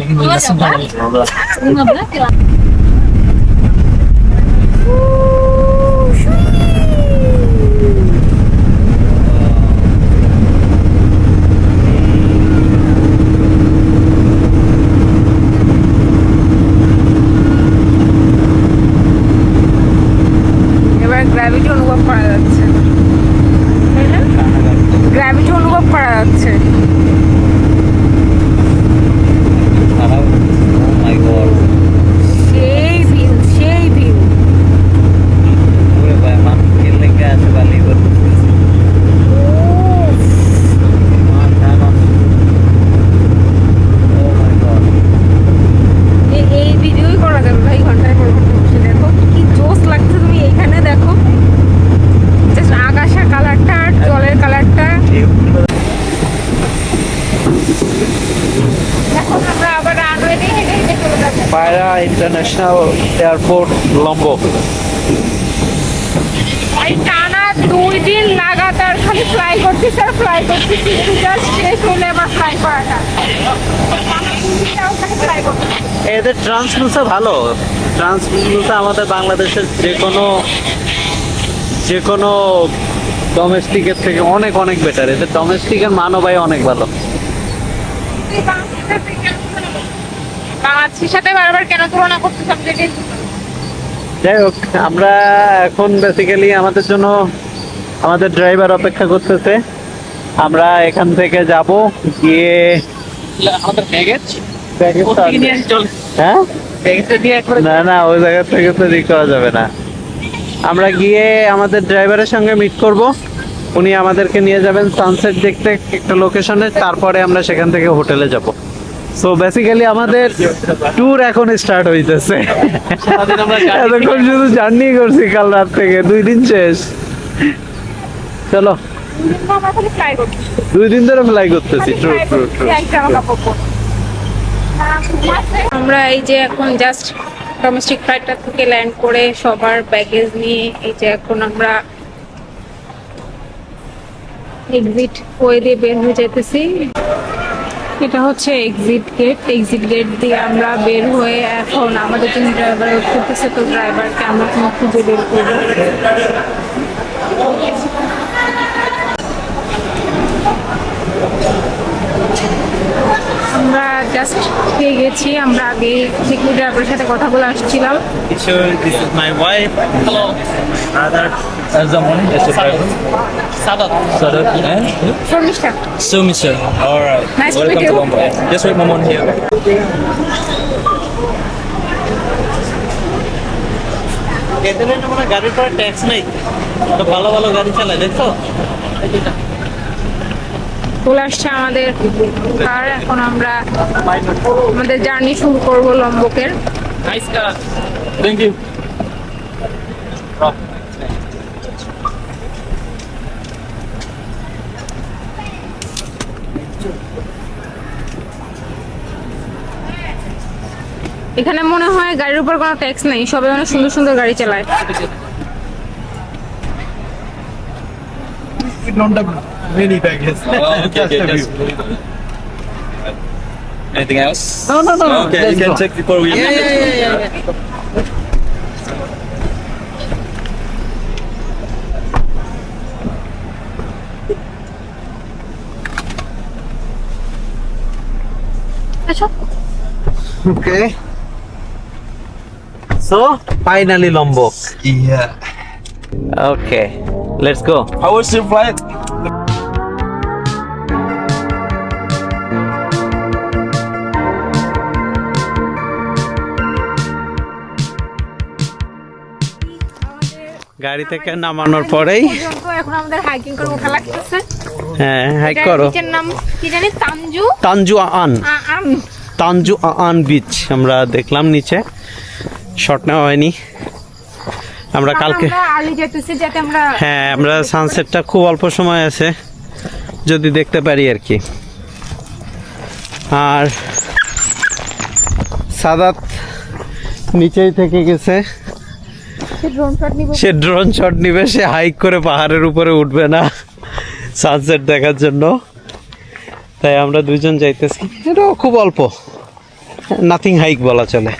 International airport লম্বক। এই টানা 2 দিন লাগাতার খালি ফ্লাই করছিস আর ফ্লাই করছিস, কিন্তু জাস্ট শেষ হলে আবার ফ্লাই করাটা ফ্লাই করছিস। এদের ট্রান্সলুসা ভালো, ট্রান্সলুসা আমাদের বাংলাদেশের যে কোনো ডোমেস্টিকের থেকে অনেক অনেক বেটার। এদের ডোমেস্টিকের মানও ভাই অনেক ভালো। বাংলাদেশের সাথে বারবার কেন তুলনা করছিস সব জায়গায়? যাই হোক, আমরা এখন বেসিক্যালি আমাদের জন্য আমাদের ড্রাইভার অপেক্ষা করতেছে। আমরা এখান থেকে যাব, গিয়ে আমাদের ব্যাগেজ হ্যাঁ না না ওই জায়গা থেকে তো ই করা যাবে না। আমরা গিয়ে আমাদের ড্রাইভারের সঙ্গে মিট করব, উনি আমাদেরকে নিয়ে যাবেন সানসেট দেখতে একটা লোকেশনে, তারপরে আমরা সেখান থেকে হোটেলে যাব। সো বেসিক্যালি আমাদের ট্যুর এখন স্টার্ট হইতেছে। এতক্ষণ শুধু জার্নি করছি কাল রাত থেকে, 2 দিন শেষ। চলো, 2 দিন ধরে ফ্লাই করতেছি। True true true. আমরা এই যে এখন জাস্ট ডোমেস্টিক ফ্লাইটটা থেকে ল্যান্ড করে সবার ব্যাগেজ নিয়ে এই যে এখন আমরা এক্সিট ওয়ে দিয়ে বের হয়ে যেতেছি। এটা হচ্ছে এক্সিট গেট দিয়ে আমরা বের হয়ে এখন আমাদের জন্য ড্রাইভার ওয়েট করতেছে, তো ড্রাইভারকে আমরা এখন খুঁজে বের করবো। আমরা জাস্ট পেয়ে গেছি, আমরা আগে সিকিউরিটি ড্রাইভারের সাথে কথা বলে আসছিলাম। So this is my wife. Hello. Other Zamoni, as a driver. Sadat. Sadat, and Sharmistha, so Mr. All right. Nice to Welcome meet you. to Mumbai. Just wait a moment here. এদের না মানে গাড়ির পরে ট্যাক্স নাই, তো ভালো ভালো গাড়ি চালায়, দেখছো? চলে আসছে আমাদের কার। এখন আমরা আমাদের জার্নি শুরু করব লম্বকের। Nice car. Thank you. এখানে মনে হয় গাড়ির উপর কোনো ট্যাক্স নেই, সবাই অনেক সুন্দর সুন্দর গাড়ি চালায়। We don't have many baggage. Okay, okay, just anything else? No, no, no. Okay, Let's you can go. check before we. Okay. So finally Lombok. Yeah. Okay, let's go. How was your flight? গাড়ি থেকে নামানোর পরেই এখন আমাদের hiking করে ওঠা লাগতেছে। হ্যাঁ হাইক করো। নিচের নাম কি জানি? তানজু আন বিচ আমরা দেখলাম নিচে, শট নেওয়া হয়নি। আমরা কালকে আর্লি যেতেছি যাতে আমরা হ্যাঁ আমরা সানসেটটা খুব অল্প সময় আছে যদি দেখতে পারি আর কি। আর সাদাত নিচেই থেকে গেছে, ড্রোন শট নিব। সে ড্রোন শট নিবে, সে হাইক করে পাহাড়ের উপরে উঠবে না সানসেট দেখার জন্য। তাই আমরা দুইজন যাইতেছি, এটাও খুব অল্প, নাথিং হাইক বলা চলে।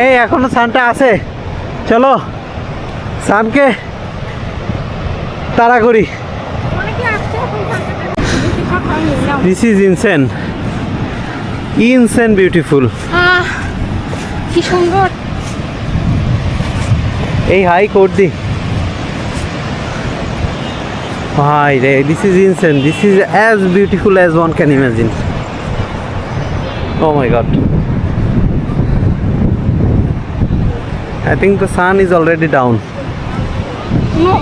এই এখনো সানটা আছে, চলো সানকে তাড়া করি। অনেকে আসছে দিস ইজ ইনসেন বিউটিফুল। কি সুন্দর। এই হাই করদি ভাই রে, this is insane, this is as beautiful as one can imagine. Oh my God, I think the sun is already down. No.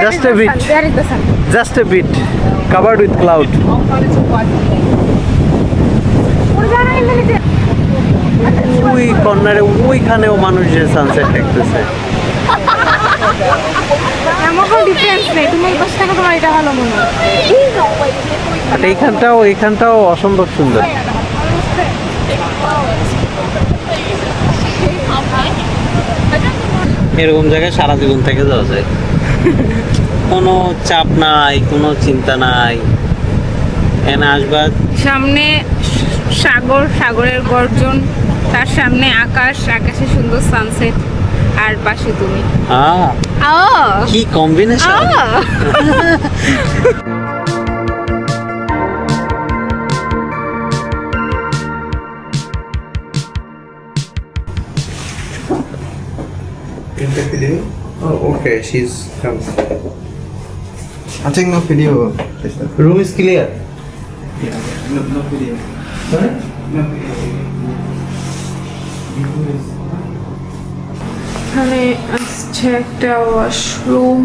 Just a bit. There is the sun. Just a bit, covered with cloud. ওই কর্নারে ওইখানেও মানুষের sunset দেখতেছে। এমন কোনো difference নেই, তুমি এই পাশে থাকো, তোমার এটা ভালো মনে হয়। আর এইখানটাও অসম্ভব সুন্দর। এরকম জায়গায় সারা জীবন থেকে যাওয়া যায়, কোনো চাপ নাই, কোনো চিন্তা নাই। এখানে আসবা, সামনে সাগর, সাগরের গর্জন, তার সামনে আকাশ, আকাশে সুন্দর সানসেট, আর পাশে তুমি। কি combination! In the video? Oh, okay, she's come. I'm taking no video. Sister. Room is clear. Yeah, no video. Sorry? No video. এখানে আসছে একটা ওয়াশরুম,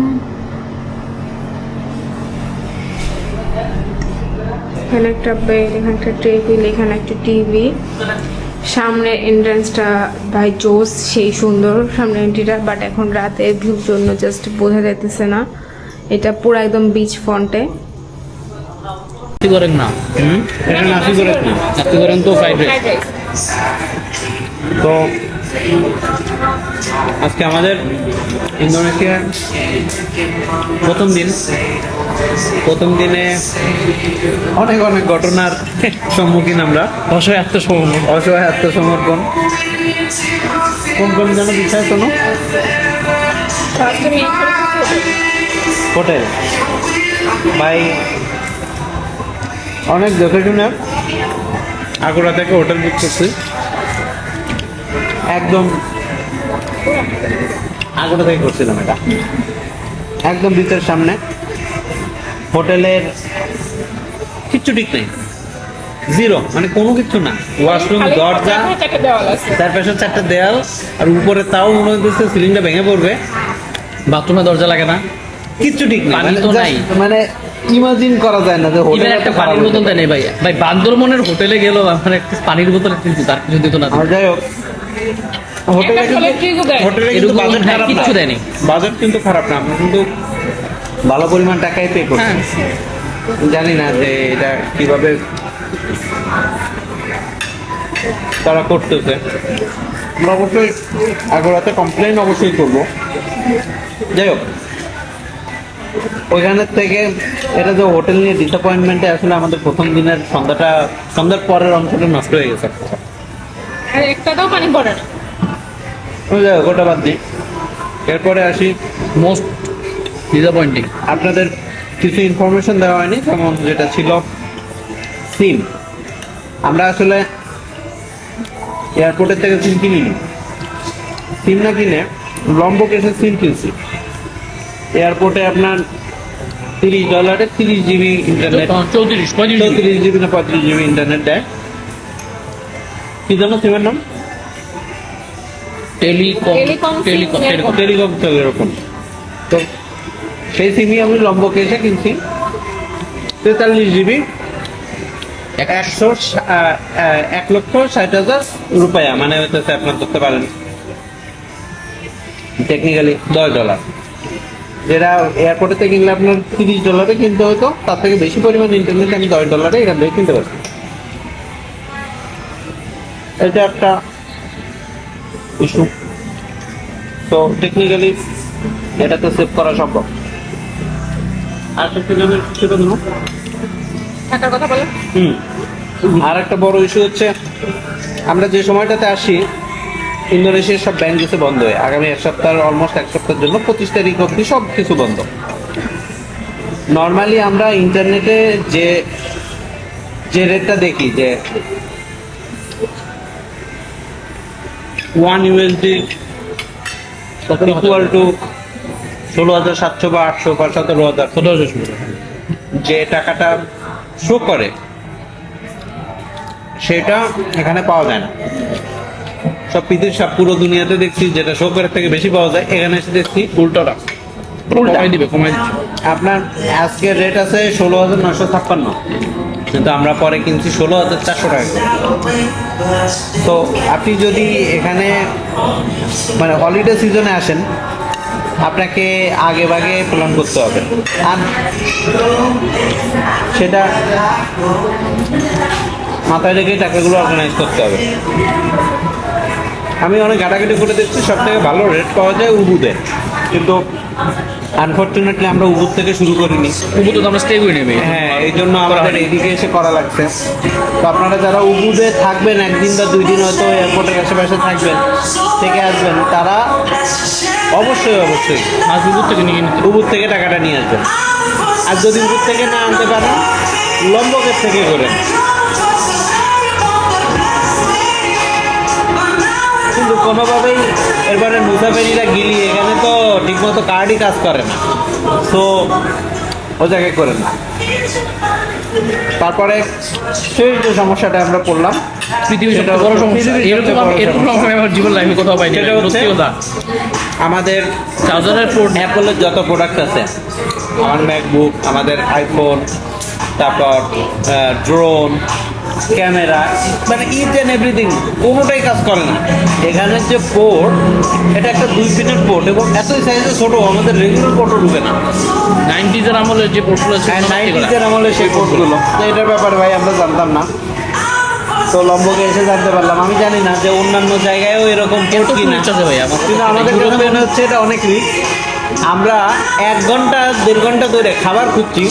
এখানে একটা বেড, এখানে একটা টেবিল, এখানে একটা টিভি। সামনের এন্ট্রান্সটা ভাই জোস, সেই সুন্দর সামনের এন্ট্রিটা, বাট এখন রাতে ভিউর জন্য জাস্ট বোঝা যাইতেছে না। এটা পুরো একদম বিচ ফ্রন্টে। করেন না, এটা নাসি করে কি? আপনি করেন তো ফ্রাইড রাইস। তো আজকে আমাদের ইন্দোনেশিয়ার প্রথম দিনে অনেক অনেক ঘটনার সম্মুখীন আমরা। অসহায় আত্মসমর্পণ। কোন কোন যেন বিষয় কোনো হোটেল ভাই অনেক দেখে শুনে আগুরা থেকে হোটেল বুক করছি, একদম আগুরা থেকে করছিলাম এটা, একদম বিচের সামনে। হোটেলের কিচ্ছু ঠিক নেই, জিরো, মানে কোনো কিছু না। ওয়াশরুম, দরজা, তার পাশে 4টা দেয়াল, আর উপরে তাও মনে হচ্ছে সিলিংটা ভেঙে পড়বে। বাথরুমে দরজা লাগে না, কিচ্ছু ঠিক নেই, পানি মানে তো just নাই। মানে ইমাজিন করা যায় না যে হোটেল ইভেন একটা পানির বোতল দেয় নাই ভাই। ভাই বান্দরবনের হোটেলে গেল আমার একটা পানির বোতল কিন্তু তার কিছু দিত না। যাই হোক, হোটেলে কিন্তু বাজেট খারাপ না, কিচ্ছু দেয়নি। বাজেট কিন্তু খারাপ না, আমরা কিন্তু ভালো পরিমাণ টাকাই পে করছি। জানি না যে এটা কিভাবে তারা করতেছে। আমরা অবশ্যই আগ্রাতে কমপ্লেন অবশ্যই করব। যাই হোক, ওইখানের থেকে এটা যে হোটেল নিয়ে ডিসঅ্যাপয়েন্টমেন্টে আসলে আমাদের প্রথম দিনের সন্ধ্যার পরের অংশটা নষ্ট হয়ে গেছে। একটাও পানি পড়ে না। যাই হোক, ওটা বাদ দিই। এরপরে আসি মোস্ট ডিসঅ্যাপয়েন্টিং। আপনাদের কিছু ইনফরমেশন দেওয়া হয়নি, যেমন যেটা ছিল সিম। আমরা আসলে এয়ারপোর্টের থেকে সিম কিনিনি, সিম না কিনে লম্বক এসে সিম কিনছি। এয়ারপোর্টে আপনার $30 30 GB ইন্টারনেট, 34 GB না 35 GB ইন্টারনেট দেয়। কি জানো সিমের নাম? টেলিকম টেলিকম চলে এরকম। তো সেই সিমই আমি লম্বকে এসে কিনছি, 43 GB, 1,60,000 রুপিয়া, মানে হইতেছে আপনার ধরতে পারেন টেকনিক্যালি $10। যেটা এয়ারপোর্টে থেকে কিনলে আপনার $30 কিনতে হতো, তার থেকে বেশি পরিমাণ ইন্টারনেট আমি $10 এখান থেকে কিনতে পারছি। এটা একটা ইস্যু। তো টেকনিক্যালি এটা তো সেভ করা সম্ভব। আর একটা জনের সেটা দেবো। থাকার কথা বলো। আর একটা বড় ইস্যু হচ্ছে, আমরা যে সময়টাতে আসি ইন্দোনেশিয়ার সব ব্যাংক গেছে বন্ধ হয়ে, আগামী অলমোস্ট এক সপ্তাহের জন্য 25 তারিখ অবধি সব কিছু বন্ধ। নর্মালি আমরা ইন্টারনেটে যে রেটটা দেখি যে $1 ইকুয়াল টু 16,700 বা 800 বা 17,000, যে টাকাটা শো করে সেটা এখানে পাওয়া যায় না। সব পুরো দুনিয়াতে দেখছি যেটা শো করে থেকে বেশি পাওয়া যায়, এখানে এসে দেখছি উল্টোটা, কমাই দিবে। আপনার আজকের রেট আছে 16,956, কিন্তু আমরা পরে কিনছি 16,400 টাকা। তো আপনি যদি এখানে মানে হলিডে সিজনে আসেন, আপনাকে আগে ভাগে প্ল্যান করতে হবে, আর সেটা মাথায় রেখে টাকাগুলো অর্গানাইজ করতে হবে। আমি অনেক ঘাটাঘাটি করে দেখছি সব থেকে ভালো রেট পাওয়া যায় উবুতে, কিন্তু আনফর্চুনেটলি আমরা উবুর থেকে শুরু করিনি। উবু তো আমরা স্টে করে নেবে। হ্যাঁ, এই জন্য আমাদের এদিকে এসে করা লাগছে। তো আপনারা যারা উবুদে থাকবেন, একদিন বা 2 দিন হয়তো এয়ারপোর্টের আশেপাশে থাকবেন, থেকে আসবেন, তারা অবশ্যই মাছ উবুর থেকে নিয়ে নিতে। উবুর থেকে টাকাটা নিয়ে আসবেন। আর যদি উবুর থেকে না আনতে পারেন, লম্বকের থেকে করেন। কিন্তু কোনোভাবেই এরপরে মুসাফেরিরা গিলি এখানে তো ঠিকমতো কার্ডই কাজ করে না, তো ও জায়গায় করেন না। তারপরে সেই যে সমস্যাটা আমরা পড়লাম, পৃথিবীর সেটা সবচেয়ে বড় হচ্ছে সমস্যা। পৃথিবীর সবচেয়ে বড় এরকম সমস্যা। আমি আমার জীবন লাইফে কোথাও পাইনি। সেটা হচ্ছে সত্যি কথা। আমাদের চার্জারের পোর্ট অ্যাপলের যত প্রোডাক্ট আছে, আমার ম্যাকবুক, আমাদের আইফোন, তারপর ড্রোন, ক্যামেরা, মানে ইচ অ্যান্ড এভরিথিং কোনোটাই কাজ করে না। এখানের যে পোর্ট, এটা একটা 2 পিনের পোর্ট এবং এতই সাইজে ছোট, আমাদের রেগুলার পোর্টও ঢুকে না। 90s আমলের যে পোর্টগুলো ছিল হ্যাঁ, সত্যি কথা। 90s এর আমলে সেই পোর্টগুলো। তো এটার ব্যাপারে ভাই আমরা জানতাম না, তো লম্বকে এসে জানতে পারলাম। আমি জানি না যে অন্যান্য জায়গায়ও এরকম পোর্ট এত কিনা, রিস্ক আছে ভাই আমার কিন্তু আমাদের কাছে মনে হচ্ছে এটা অনেক রিস্ক। আমরা 1 ঘন্টা 1.5 ঘন্টা ধরে খাবার খুঁজছি,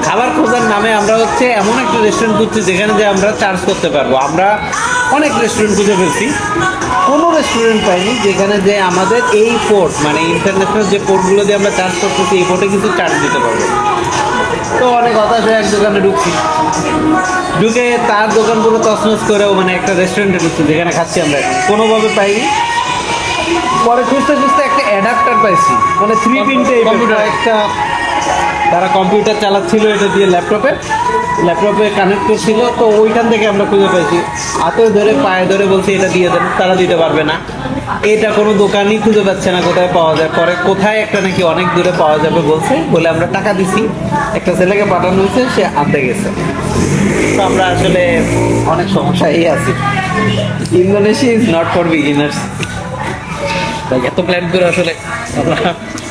খাবার খোঁজার নামে আমরা হচ্ছে এমন একটা রেস্টুরেন্ট খুঁজছি যেখানে যে আমরা চার্জ করতে পারবো। আমরা অনেক রেস্টুরেন্ট খুঁজে ফেলছি, কোনো রেস্টুরেন্ট পাইনি যেখানে যে আমাদের এই পোর্ট, মানে ইন্টারন্যাশনাল যে পোর্টগুলো দিয়ে আমরা চার্জ করতেছি, এই পোর্টে কিছু চার্জ দিতে পারবো। তো অনেক হতাশ হয়ে এক দোকানে ঢুকছি, ঢুকে তার দোকান পুরো তছনছ করেও মানে একটা রেস্টুরেন্টে ঢুকছি যেখানে খাচ্ছি আমরা, কোনোভাবে পাইনি। পরে খুঁজতে খুঁজতে একটা অ্যাডাপ্টার পাইছি, মানে 3 পিন কম্পিউটার। একটা, তারা কম্পিউটার চালাচ্ছিল এটা দিয়ে, ল্যাপটপে কানেক্ট করছিল। তো ওইখান থেকে আমরা খুঁজে পাইছি, হাতে ধরে পায়ে ধরে বলছি এটা দিয়ে দেন, তারা দিতে পারবে না। এটা কোনো দোকানই খুঁজে পাচ্ছে না কোথায় পাওয়া যায়। পরে কোথায় একটা নাকি অনেক দূরে পাওয়া যাবে বলছে, বলে আমরা টাকা দিছি, একটা ছেলেকে পাঠানো হয়েছে, সে আনতে গেছে। তো আমরা আসলে অনেক সমস্যায় আছি। Indonesia is not for beginners. এত প্ল্যান করে আসলে আমরা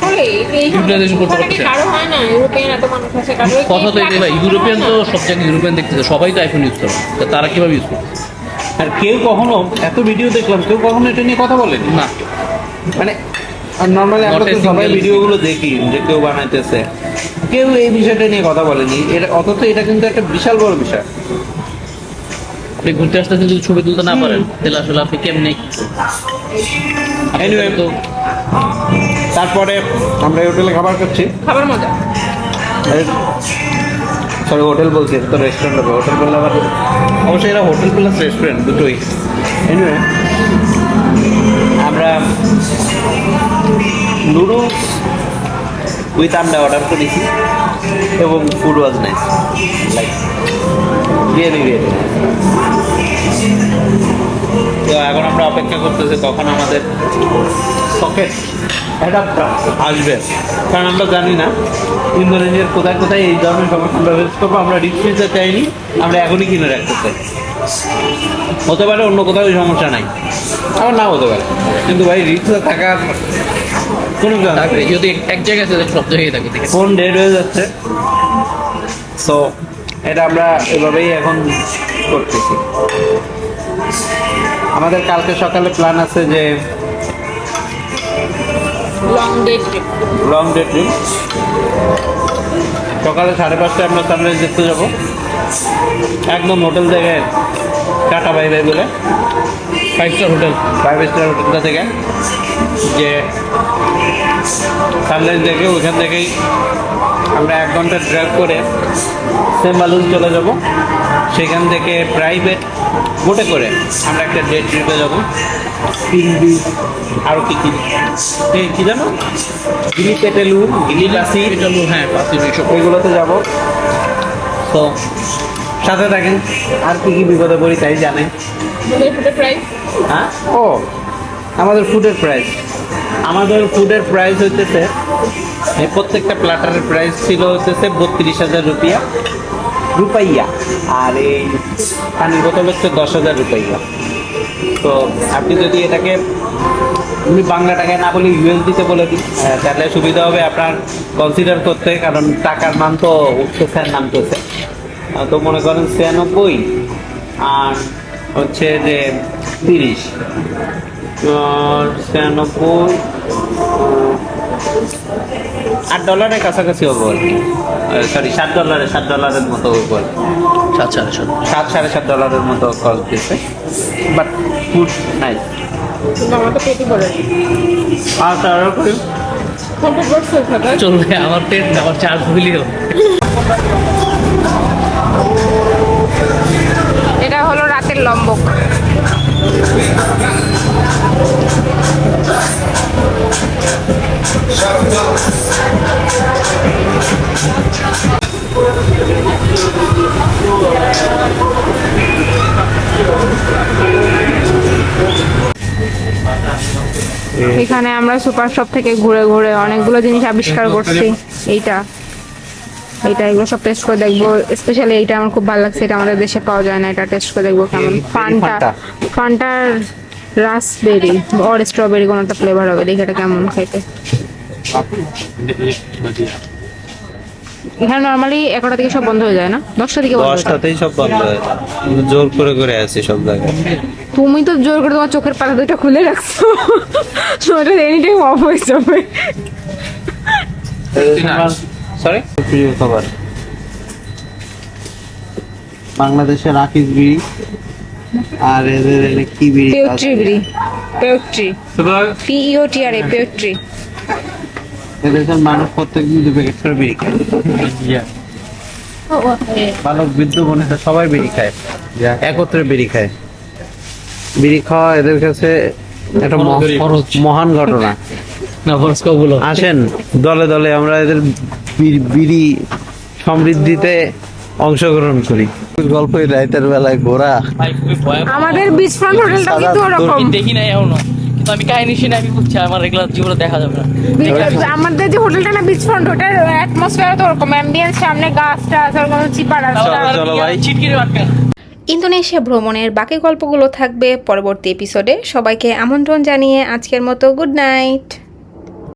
আসলে এই Utilization করতে সমস্যাটা কি পারছে। কারো হয় না? ইউরোপিয়ান এত মানুষ আছে, কারো কি কথা তো এটাই ভাই, সমস্যা ইউরোপিয়ান হয় তো না? সব জায়গায় ইউরোপিয়ান দেখতেছে, সবাই তো আইফোন ইউজ করে, তো তারা কিভাবে ইউজ করে? আর কেউ কখনো, এত ভিডিও দেখলাম, কেউ কখনো এটা নিয়ে কথা বলেনি। না, মানে নর্মালি আমরা Not a তো সবাই single- ভিডিওগুলো দেখি যে কেউ বানাইতেছে, কেউ এই বিষয়টা নিয়ে কথা বলেনি। এটা অথচ এটা কিন্তু একটা বিশাল বড় বিষয়। আপনি ঘুরতে আসতেছেন যদি ছবি তুলতে না পারেন, তাহলে আসলে আপনি কেমনে Anyway, তো তারপরে আমরা এই হোটেলে খাবার খাচ্ছি। খাবার মজা। সরি, হোটেল বলছি, এটা তো রেস্টুরেন্ট হবে। হোটেল বললে আবার, অবশ্যই এরা হোটেল প্লাস রেস্টুরেন্ট দুটোই। এনিওয়ে, আমরা নুডলস উইথ আন্ডা অর্ডার করেছি এবং food was nice, like really really. তো এখন আমরা অপেক্ষা করতেছি কখন আমাদের সকেট অ্যাডাপ্টার আসবে, কারণ আমরা জানি না ইন্দোনেশিয়ার কোথায় কোথায় এই ধরনের সমস্যা আমরা ফেস করবো। আমরা রিস্ক নিতে চাইনি, আমরা এখনই কিনে রাখতে চাই। হতে পারে অন্য কোথাও এই সমস্যা নাই, আবার না হতে পারে, কিন্তু ভাই রিস্ক থাকার কোনো থাকবে, যদি এক জায়গায় আছে তাহলে সব জায়গায় থাকবে, ঠিক আছে? ফোন ডেড হয়ে যাচ্ছে। সো এটা আমরা এভাবেই এখন করতেছি। আমাদের কালকে সকালে প্ল্যান আছে যে long day trip. Long day trip. সকালে 5:30টায় আমরা সানরাইজ দেখতে যাবো, একদম হোটেল থেকে টাটা বাই বাই বলে 5 স্টার হোটেল। 5 স্টার হোটেলটা থেকে, যে সানরাইজ দেখে ওইখান থেকেই আমরা 1 ঘন্টা ড্রাইভ করে সেম্বালুন চলে যাব। সেখান থেকে প্রাইভেট বোটে করে আমরা একটা ডে ট্রিপে যাবো। বিচ, আরও কী কী জানো, গিলি পেটেলু, গিলি লাসি, হ্যাঁ, পাঁচই সব। এগুলোতে যাব। তো সাথে থাকেন, আর কী কী বিপদে পড়ি তাই জানেন। ওদের ফুডের প্রাইস হ্যাঁ, ও আমাদের ফুডের প্রাইস হইতেছে, এই প্রত্যেকটা প্ল্যাটারের প্রাইস ছিল হইতেছে 32,000 রুপাইয়া, আর এই পানির বোতল হচ্ছে 10,000 রুপাইয়া। তো আপনি যদি এটাকে আমি বাংলা টাকায় না বলে ইউএসডিতে বলে দিই, তাহলে সুবিধা হবে আপনার কনসিডার করতে, কারণ টাকার মান তো উঠতেছে আর নামতেছে। তো মনে করেন 96 আর হচ্ছে যে 30 96 $8 কাছাকাছি হবে আর কি। সরি $7 মতো হবে আর কি। $7.5 মতো কস্ট দিয়েছে, বাট ফুড নাইস। আমার তো পেটই বলে আর তারপরে চলবে, আমার পেট না, আমার চার্জ হইলেও। এটা হলো রাতের লম্বক। এখানে আমরা সুপার শপ থেকে ঘুরে ঘুরে অনেকগুলো জিনিস আবিষ্কার করছি। এইটা এগুলো সব টেস্ট করে দেখবো। স্পেশালি এইটা আমার খুব ভালো লাগছে, এটা আমাদের দেশে পাওয়া যায় না, এটা টেস্ট করে দেখবো কেমন। ফান্টার রাসবেরি আর স্ট্রবেরি কোনো একটা ফ্লেভার হবে, দেখি এটা কেমন খাইতে। এখানে নর্মালি 11টা থেকে সব বন্ধ হয়ে যায় না, 10টা থেকে বন্ধ হয়ে যায়। 10টাতেই সব বন্ধ হয়ে যায়। জোর করে আছি সব জায়গায়। তুমি তো জোর করে তোমার চোখের পাতা দুটো খুলে রাখছো, ওটা এনি টাইম অফ হয়ে যাবে। সরি, প্রিয় খাবার বাংলাদেশের রাকিস বিড়ি, আর এদের কি বিড়ি? পেউট্রি বিড়ি, পেউট্রি, PEOTRA, পেউট্রি। এদেশের মানুষ প্রত্যেকদিন 2 প্যাকেট করে বিড়ি খায়। বালক বৃদ্ধ বনিতা সবাই বিড়ি খায়, একত্রে বিড়ি খায়। বিড়ি খাওয়া এদের কাছে একটা মহান ঘটনা। আসেন দলে দলে আমরা এদের বিড়ি সমৃদ্ধিতে অংশগ্রহণ করি। গল্প রাতের বেলায় ঘোরা। ভাই খুবই ভয়াবহ। আমাদের বিচ ফ্রন্ট হোটেলটা কিন্তু ওরকম। আমি দেখি নাই এখনো, কিন্তু আমি কাহিনী শুনে আমি বুঝছি আমার এগুলো জীবনে দেখা যাবে না। আমাদের যে হোটেলটা না বিচ ফ্রন্ট, ওটার অ্যাটমসফিয়ার তো ওরকম, অ্যাম্বিয়েন্স, সামনে গাছটা আছে, ওরকম চিপা রাস্তা। চলো ভাই। চিটকিরে বাটকা। ইন্দোনেশিয়া ভ্রমণের বাকি গল্পগুলো থাকবে পরবর্তী এপিসোডে। সবাইকে আমন্ত্রণ জানিয়ে আজকের মতো গুড নাইট।